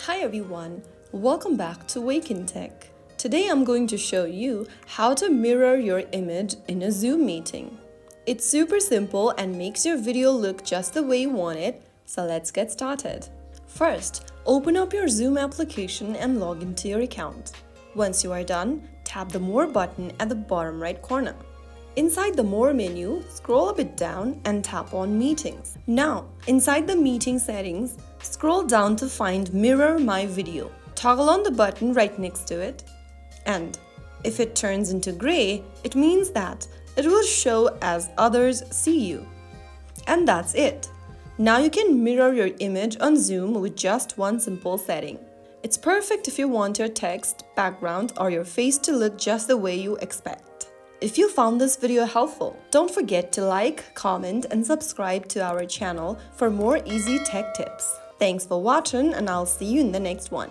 Hi everyone, welcome back to Wake&Tech. Today I'm going to show you how to mirror your image in a Zoom meeting. It's super simple and makes your video look just the way you want it, so let's get started. First, open up your Zoom application and log into your account. Once you are done, tap the More button at the bottom right corner. Inside the More menu, scroll a bit down and tap on Meetings. Now, inside the meeting settings, scroll down to find Mirror My Video. Toggle on the button right next to it. And if it turns into gray, it means that it will show as others see you. And that's it. Now you can mirror your image on Zoom with just one simple setting. It's perfect if you want your text, background, or your face to look just the way you expect. If you found this video helpful, don't forget to like, comment, and subscribe to our channel for more easy tech tips. Thanks for watching, and I'll see you in the next one.